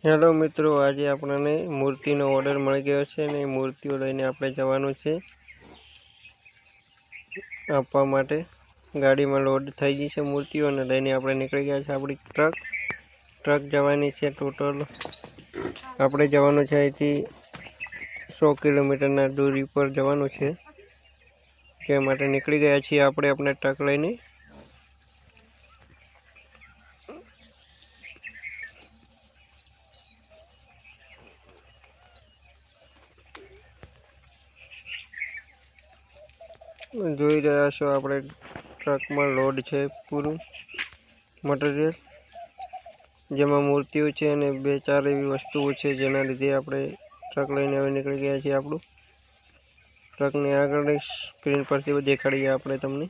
Hello મિત્રો, આજે આપણને મૂર્તિનો ઓર્ડર મળી ગયો છે અને મૂર્તિઓ લઈને આપણે જવાનું છે આપવા માટે। ગાડીમાં લોડ થઈ ગઈ છે મૂર્તિઓ અને લઈને આપણે નીકળી ગયા છે। આપણી ટ્રક જવાની છે। ટોટલ આપણે જવાનું છે અહીંથી 100 કિલોમીટરના દૂરી પર જવાનું છે, જે માટે નીકળી ગયા છીએ આપણે આપણે ટ્રક લઈને। જોઈ રહ્યા છો આપણે ટ્રકમાં લોડ છે પૂરું મટીરિયલ, જેમાં મૂર્તિઓ છે અને 2-4 એવી વસ્તુઓ છે, જેના લીધે આપણે ટ્રક લઈને હવે નીકળી ગયા છીએ। આપણું ટ્રકની આગળની સ્ક્રીન પરથી દેખાડીએ આપણે તમને,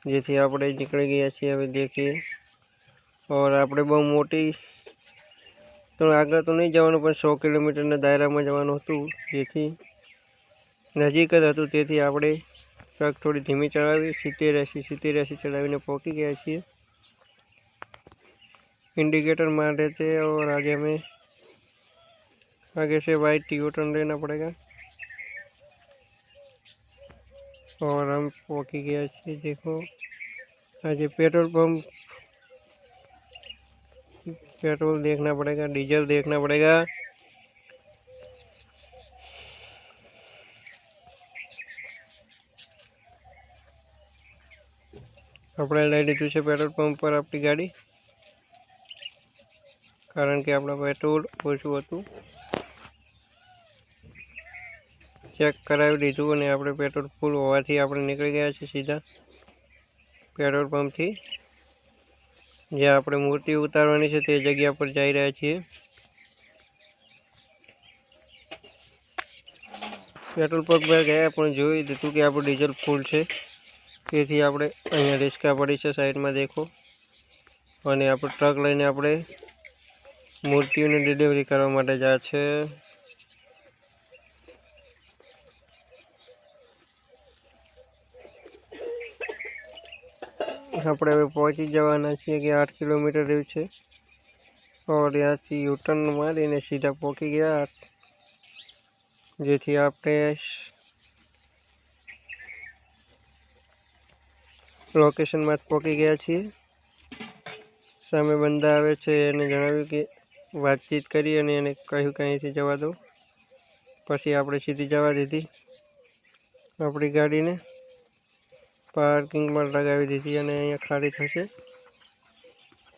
જેથી આપણે નીકળી ગયા છીએ। હવે દેખીએ और આપણે બહુ મોટી તો આગળ તો નહીં જવાનું, પણ 100 કિલોમીટરના દાયરામાં જવાનું હતું, જેથી નજીક જ હતું, તેથી આપણે ટ્રક થોડી ધીમી ચલાવી 70-80 ચલાવીને પહોંચી ગયા છીએ। इंडिकेटर मार देते हैं और आगे में आगे से वाइट यू टर्न लेना पड़ेगा और हम पहुंची गया છીએ। देखो आज पेट्रोल देखना पड़ेगा, डीजल देखना पड़ेगा। આપણે લઈ લીધું છે પેટ્રોલ પંપ પર આપણી ગાડી, કારણ કે આપણા પેટ્રોલ ઓછું હતું। ચેક કરાવી લીધું અને આપણે પેટ્રોલ ફૂલ હોવાથી આપણે નીકળી ગયા છીએ સીધા પેટ્રોલ પંપથી। જ્યાં આપણે મૂર્તિ ઉતારવાની છે તે જગ્યા પર જઈ રહ્યા છીએ। પેટ્રોલ પંપ પર ગયા પણ જોઈ દીધું કે આપણું ડીઝલ ફૂલ છે, તેથી આપણે અહીંયા રિસ્કા પડી છે સાઈડમાં દેખો, અને આપણું ટ્રક લઈને આપણે મૂર્તિઓની ડિલિવરી કરવા માટે જાય છે। આપણે હવે પહોંચી જવાના છીએ કે 8 કિલોમીટર રહ્યું છે, और ત્યાંથી યુ ટર્ન મારીને સીધા પહોંચી ગયા, જેથી આપણે લોકેશનમાં પહોંચી ગયા છીએ। સામે બંદા આવે છે, એને જણાવ્યું કે વાતચીત કરી અને એને કહ્યું કે અહીંથી જવા દો, પછી આપણે સીધી જવા દીધી। આપણી ગાડીને પાર્કિંગમાં લગાવી દીધી અને અહીંયા ખાલી થશે।